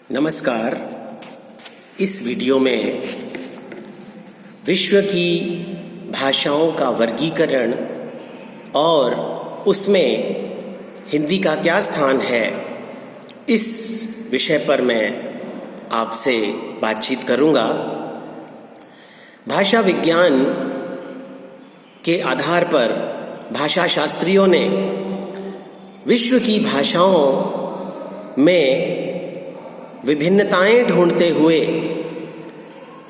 नमस्कार। इस वीडियो में विश्व की भाषाओं का वर्गीकरण और उसमें हिंदी का क्या स्थान है, इस विषय पर मैं आपसे बातचीत करूंगा। भाषा विज्ञान के आधार पर भाषा शास्त्रियों ने विश्व की भाषाओं में विभिन्नताएं ढूंढते हुए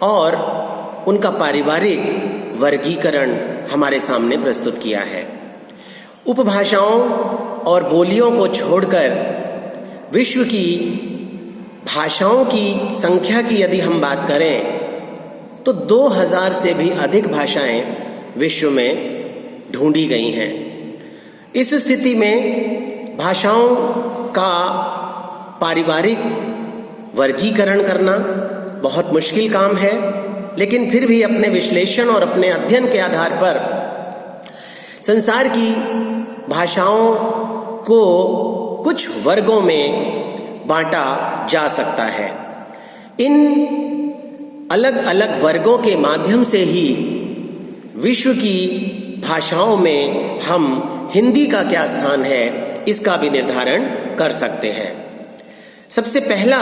और उनका पारिवारिक वर्गीकरण हमारे सामने प्रस्तुत किया है। उपभाषाओं और बोलियों को छोड़कर विश्व की भाषाओं की संख्या की यदि हम बात करें तो 2000 से भी अधिक भाषाएं विश्व में ढूंढी गई हैं। इस स्थिति में भाषाओं का पारिवारिक वर्गीकरण करना बहुत मुश्किल काम है, लेकिन फिर भी अपने विश्लेषण और अपने अध्ययन के आधार पर संसार की भाषाओं को कुछ वर्गों में बांटा जा सकता है। इन अलग अलग वर्गों के माध्यम से ही विश्व की भाषाओं में हम हिंदी का क्या स्थान है, इसका भी निर्धारण कर सकते हैं। सबसे पहला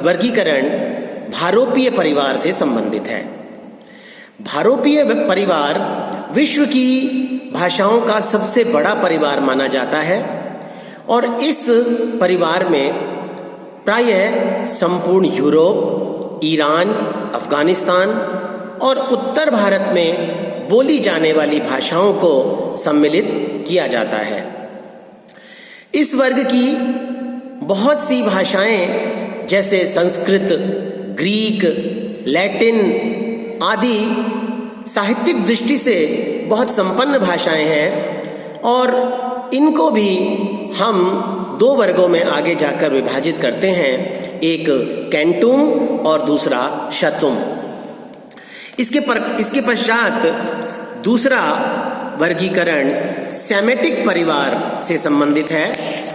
वर्गीकरण भारोपीय परिवार से संबंधित है। भारोपीय परिवार विश्व की भाषाओं का सबसे बड़ा परिवार माना जाता है और इस परिवार में प्रायः संपूर्ण यूरोप, ईरान, अफगानिस्तान और उत्तर भारत में बोली जाने वाली भाषाओं को सम्मिलित किया जाता है। इस वर्ग की बहुत सी भाषाएं जैसे संस्कृत, ग्रीक, लैटिन आदि साहित्यिक दृष्टि से बहुत संपन्न भाषाएं हैं और इनको भी हम दो वर्गों में आगे जाकर विभाजित करते हैं, एक कैंटुम और दूसरा शतुम। इसके पश्चात दूसरा वर्गीकरण सेमेटिक परिवार से संबंधित है।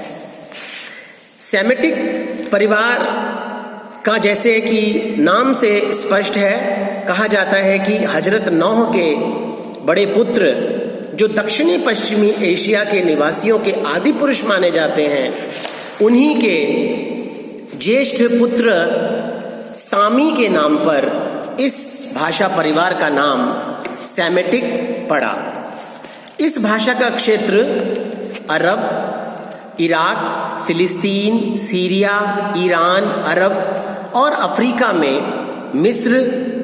सेमेटिक परिवार का जैसे कि नाम से स्पष्ट है, कहा जाता है कि हजरत नूह के बड़े पुत्र जो दक्षिणी पश्चिमी एशिया के निवासियों के आदि पुरुष माने जाते हैं, उन्हीं के ज्येष्ठ पुत्र सामी के नाम पर इस भाषा परिवार का नाम सेमेटिक पड़ा। इस भाषा का क्षेत्र अरब, इराक, फिलिस्तीन, सीरिया, ईरान, अरब और अफ्रीका में मिस्र,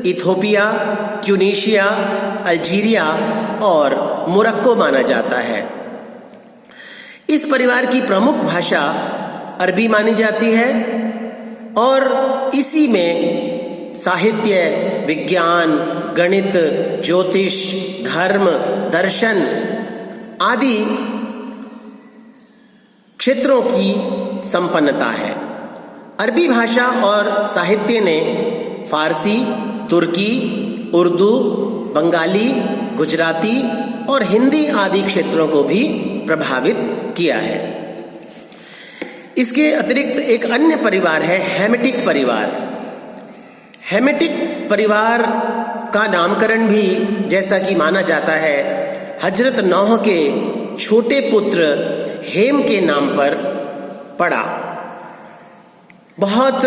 इथोपिया, ट्यूनीशिया, अल्जीरिया और मोरक्को माना जाता है। इस परिवार की प्रमुख भाषा अरबी मानी जाती है और इसी में साहित्य, विज्ञान, गणित, ज्योतिष, धर्म, दर्शन आदि क्षेत्रों की संपन्नता है। अरबी भाषा और साहित्य ने फारसी, तुर्की, उर्दू, बंगाली, गुजराती और हिंदी आदि क्षेत्रों को भी प्रभावित किया है। इसके अतिरिक्त एक अन्य परिवार है हेमिटिक परिवार। हेमिटिक परिवार का नामकरण भी जैसा कि माना जाता है हजरत नूह के छोटे पुत्र हेम के नाम पर पड़ा। बहुत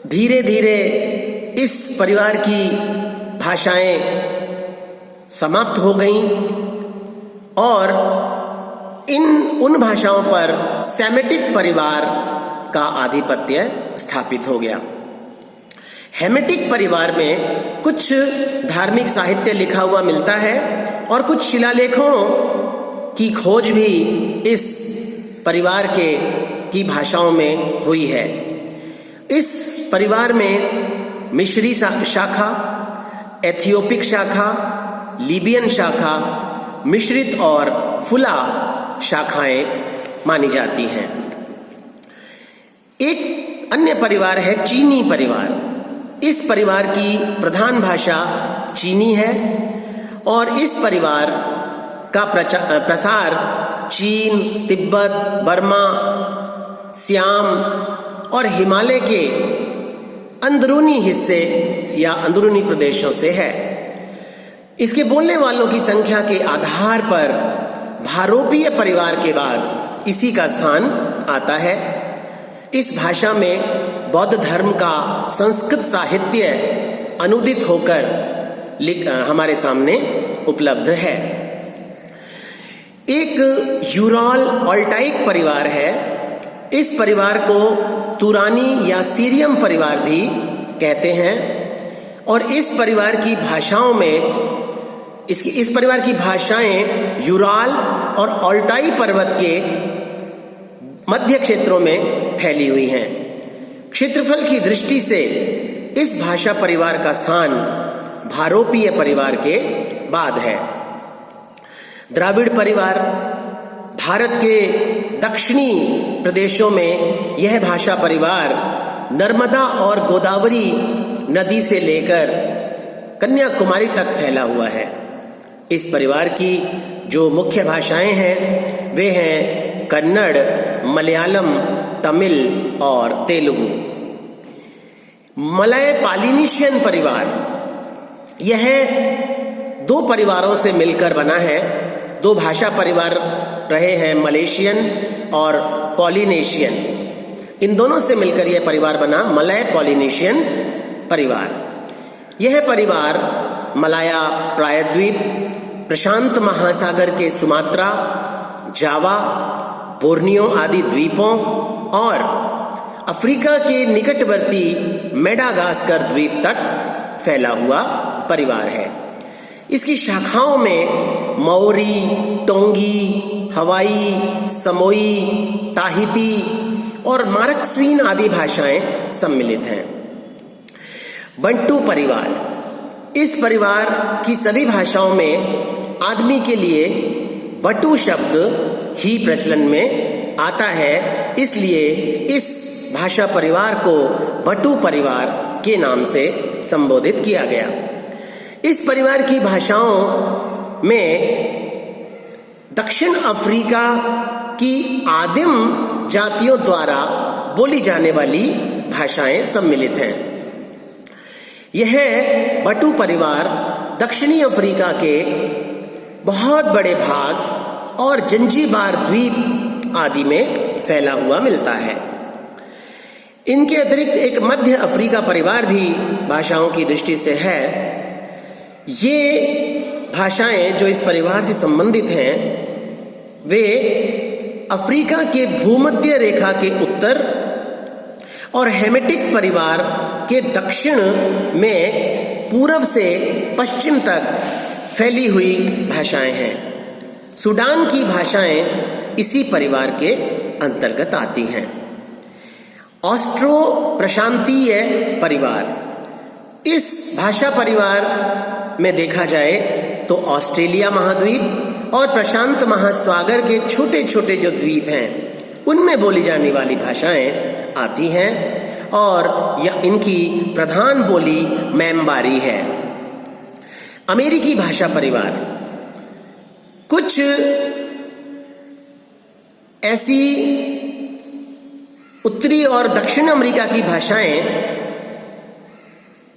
धीरे धीरे इस परिवार की भाषाएं समाप्त हो गईं और उन भाषाओं पर सेमेटिक परिवार का आधिपत्य स्थापित हो गया। हेमिटिक परिवार में कुछ धार्मिक साहित्य लिखा हुआ मिलता है और कुछ शिलालेखों की खोज भी इस परिवार की भाषाओं में हुई है। इस परिवार में मिस्री शाखा, एथियोपिक शाखा, लीबियन शाखा, मिश्रित और फुला शाखाएं मानी जाती हैं। एक अन्य परिवार है चीनी परिवार। इस परिवार की प्रधान भाषा चीनी है और इस परिवार का प्रसार चीन, तिब्बत, बर्मा सियाम और हिमालय के अंदरूनी हिस्से या अंदरूनी प्रदेशों से है। इसके बोलने वालों की संख्या के आधार पर भारोपीय परिवार के बाद इसी का स्थान आता है। इस भाषा में बौद्ध धर्म का संस्कृत साहित्य अनुदित होकर हमारे सामने उपलब्ध है। एक यूरल ऑल्टाइक परिवार है। इस परिवार को तुरानी या सीरियम परिवार भी कहते हैं और इस परिवार की भाषाओं में इस परिवार की भाषाएं यूराल और ऑल्टाई पर्वत के मध्य क्षेत्रों में फैली हुई हैं। क्षेत्रफल की दृष्टि से इस भाषा परिवार का स्थान भारोपीय परिवार के बाद है। द्राविड़ परिवार भारत के दक्षिणी प्रदेशों में यह भाषा परिवार नर्मदा और गोदावरी नदी से लेकर कन्याकुमारी तक फैला हुआ है। इस परिवार की जो मुख्य भाषाएं हैं वे हैं कन्नड़, मलयालम, तमिल और तेलुगु। मलय पॉलिनेशियन परिवार यह 2 परिवारों से मिलकर बना है। 2 भाषा परिवार रहे हैं, मलेशियन और पॉलिनेशियन। इन दोनों से मिलकर यह परिवार बना मलय पॉलिनेशियन परिवार। यह परिवार मलाया प्रायद्वीप, प्रशांत महासागर के सुमात्रा, जावा, बोर्नियो आदि द्वीपों और अफ्रीका के निकटवर्ती मेडागास्कर द्वीप तक फैला हुआ परिवार है। इसकी शाखाओं में माओरी, टोंगी, हवाई, समोई, ताहिती और मार्कस्वीन आदि भाषाएं सम्मिलित हैं। बंटू परिवार, इस परिवार की सभी भाषाओं में आदमी के लिए बटू शब्द ही प्रचलन में आता है, इसलिए इस भाषा परिवार को बटू परिवार के नाम से संबोधित किया गया। इस परिवार की भाषाओं में दक्षिण अफ्रीका की आदिम जातियों द्वारा बोली जाने वाली भाषाएं सम्मिलित हैं। यह बटू परिवार दक्षिणी अफ्रीका के बहुत बड़े भाग और जंजीबार द्वीप आदि में फैला हुआ मिलता है। इनके अतिरिक्त एक मध्य अफ्रीका परिवार भी भाषाओं की दृष्टि से है। ये भाषाएं जो इस परिवार से संबंधित हैं वे अफ्रीका के भूमध्य रेखा के उत्तर और हेमेटिक परिवार के दक्षिण में पूर्व से पश्चिम तक फैली हुई भाषाएं हैं। सूडान की भाषाएं इसी परिवार के अंतर्गत आती हैं। ऑस्ट्रो प्रशांतीय परिवार, इस भाषा परिवार में देखा जाए तो ऑस्ट्रेलिया महाद्वीप और प्रशांत महासागर के छोटे छोटे जो द्वीप हैं उनमें बोली जाने वाली भाषाएं आती हैं और इनकी प्रधान बोली मैम्बारी है। अमेरिकी भाषा परिवार, कुछ ऐसी उत्तरी और दक्षिण अमेरिका की भाषाएं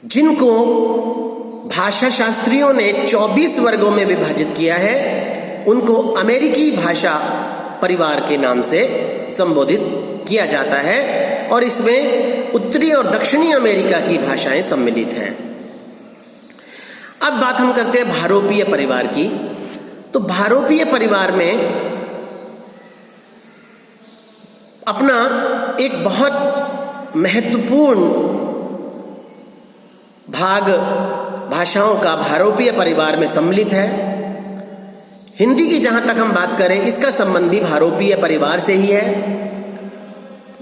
जिनको भाषा शास्त्रियों ने 24 वर्गों में विभाजित किया है उनको अमेरिकी भाषा परिवार के नाम से संबोधित किया जाता है और इसमें उत्तरी और दक्षिणी अमेरिका की भाषाएं सम्मिलित हैं। अब बात हम करते हैं भारोपीय परिवार की। तो भारोपीय परिवार में अपना एक बहुत महत्वपूर्ण भाग भाषाओं का भारोपीय परिवार में सम्मिलित है। हिंदी की जहां तक हम बात करें इसका संबंध भी भारोपीय परिवार से ही है।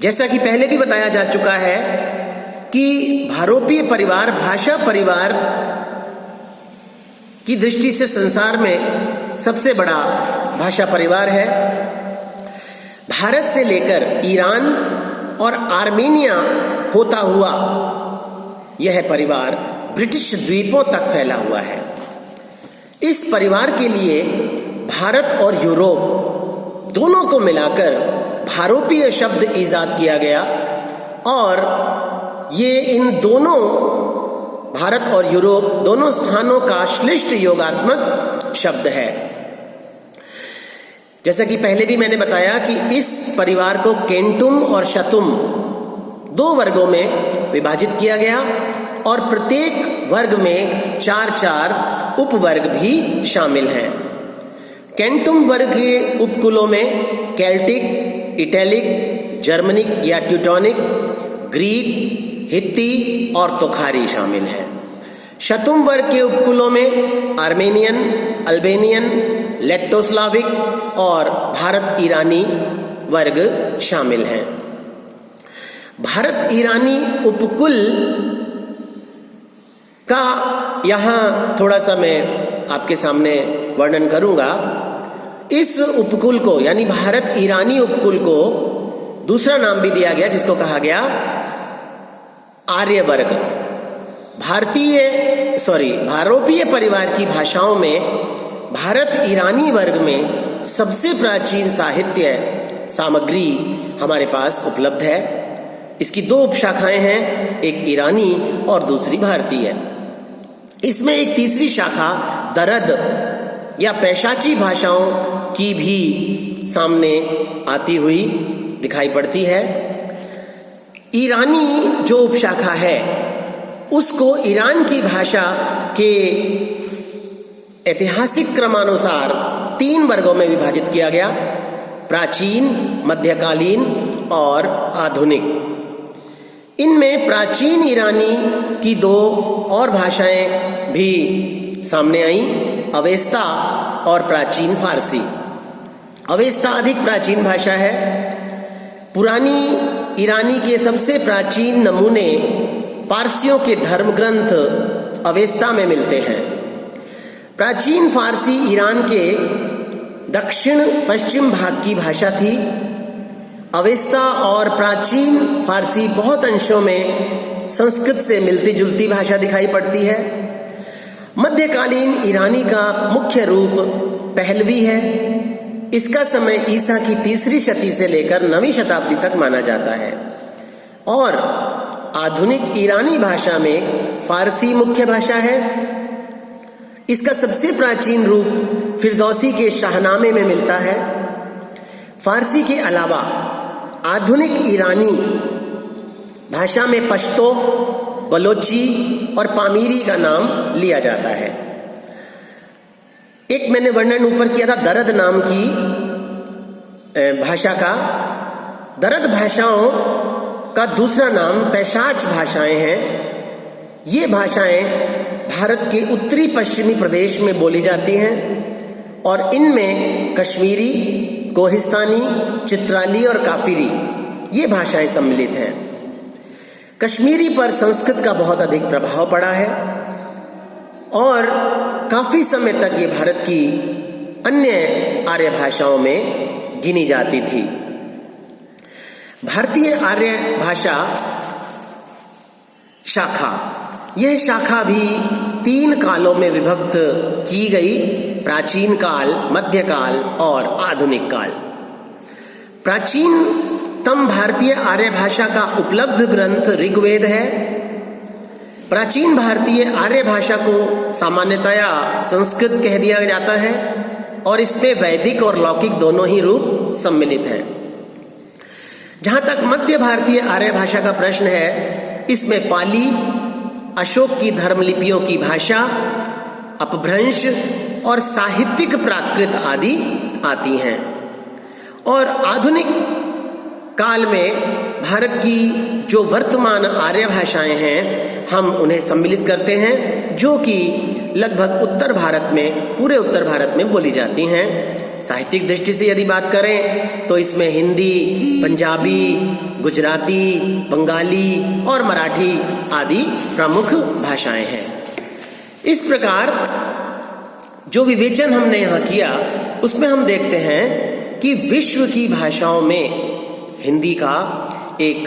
जैसा कि पहले भी बताया जा चुका है कि भारोपीय परिवार भाषा परिवार की दृष्टि से संसार में सबसे बड़ा भाषा परिवार है। भारत से लेकर ईरान और आर्मेनिया होता हुआ यह परिवार ब्रिटिश द्वीपों तक फैला हुआ है। इस परिवार के लिए भारत और यूरोप दोनों को मिलाकर भारोपीय शब्द ईजाद किया गया और ये इन दोनों, भारत और यूरोप दोनों स्थानों का श्लिष्ट योगात्मक शब्द है। जैसा कि पहले भी मैंने बताया कि इस परिवार को केंटुम और शतुम दो वर्गों में विभाजित किया गया और प्रत्येक वर्ग में 4-4 उपवर्ग भी शामिल हैं। केंटुम वर्ग के उपकुलों में केल्टिक, इटैलिक, जर्मनिक या ट्यूटोनिक, ग्रीक, हित्ती और तोखारी शामिल हैं। शतुम वर्ग के उपकुलों में आर्मेनियन, अल्बेनियन, लेक्टोस्लाविक और भारत ईरानी वर्ग शामिल हैं। भारत ईरानी उपकुल का यहाँ थोड़ा सा मैं आपके सामने वर्णन करूंगा। इस उपकुल को यानी भारत ईरानी उपकुल को दूसरा नाम भी दिया गया जिसको कहा गया आर्य वर्ग। भारोपीय परिवार की भाषाओं में भारत ईरानी वर्ग में सबसे प्राचीन साहित्य सामग्री हमारे पास उपलब्ध है। इसकी दो उपशाखाएं हैं, एक ईरानी और दूसरी भारतीय। इसमें एक तीसरी शाखा दरद या पैशाची भाषाओं की भी सामने आती हुई दिखाई पड़ती है। ईरानी जो उपशाखा है उसको ईरान की भाषा के ऐतिहासिक क्रमानुसार 3 वर्गों में विभाजित किया गया, प्राचीन, मध्यकालीन और आधुनिक। इनमें प्राचीन ईरानी की 2 और भाषाएं भी सामने आई, अवेस्ता और प्राचीन फारसी। अवेस्ता अधिक प्राचीन भाषा है। पुरानी ईरानी के सबसे प्राचीन नमूने पारसियों के धर्म ग्रंथ अवेस्ता में मिलते हैं। प्राचीन फारसी ईरान के दक्षिण पश्चिम भाग की भाषा थी। अवेस्ता और प्राचीन फारसी बहुत अंशों में संस्कृत से मिलती जुलती भाषा दिखाई पड़ती है। मध्यकालीन ईरानी का मुख्य रूप पहलवी है। इसका समय ईसा की 3री शती से लेकर 9वीं शताब्दी तक माना जाता है और आधुनिक ईरानी भाषा में फारसी मुख्य भाषा है। इसका सबसे प्राचीन रूप फिरदौसी के शाहनामे में मिलता है। फारसी के अलावा आधुनिक ईरानी भाषा में पश्तो, बलोची और पामीरी का नाम लिया जाता है। एक मैंने वर्णन ऊपर किया था दरद नाम की भाषा का। दरद भाषाओं का दूसरा नाम पैशाच भाषाएं हैं। ये भाषाएं भारत के उत्तरी पश्चिमी प्रदेश में बोली जाती हैं और इनमें कश्मीरी, कोहिस्तानी, चित्राली और काफिरी ये भाषाएं सम्मिलित हैं। कश्मीरी पर संस्कृत का बहुत अधिक प्रभाव पड़ा है और काफी समय तक ये भारत की अन्य आर्य भाषाओं में गिनी जाती थी। भारतीय आर्य भाषा शाखा, यह शाखा भी 3 कालों में विभक्त की गई, प्राचीन काल, मध्यकाल और आधुनिक काल। प्राचीनतम भारतीय आर्य भाषा का उपलब्ध ग्रंथ ऋग्वेद है। प्राचीन भारतीय आर्य भाषा को सामान्यतया संस्कृत कह दिया जाता है और इसमें वैदिक और लौकिक दोनों ही रूप सम्मिलित हैं। जहां तक मध्य भारतीय आर्य भाषा का प्रश्न है, इसमें पाली, अशोक की धर्मलिपियों की भाषा, अपभ्रंश और साहित्यिक प्राकृत आदि आती हैं। और आधुनिक काल में भारत की जो वर्तमान आर्य भाषाएं हैं हम उन्हें सम्मिलित करते हैं, जो कि लगभग उत्तर भारत में, पूरे उत्तर भारत में बोली जाती हैं। साहित्यिक दृष्टि से यदि बात करें तो इसमें हिंदी, पंजाबी, गुजराती, बंगाली और मराठी आदि प्रमुख भाषाएं हैं। इस प्रकार जो विवेचन हमने यहाँ किया उसमें हम देखते हैं कि विश्व की भाषाओं में हिंदी का एक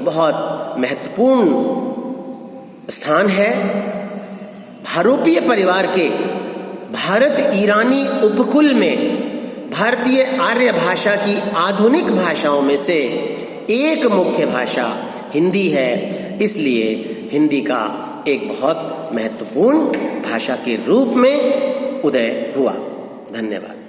बहुत महत्वपूर्ण स्थान है। भारोपीय परिवार के भारत ईरानी उपकुल में भारतीय आर्य भाषा की आधुनिक भाषाओं में से एक मुख्य भाषा हिंदी है। इसलिए हिंदी का एक बहुत महत्वपूर्ण भाषा के रूप में उदय हुआ। धन्यवाद।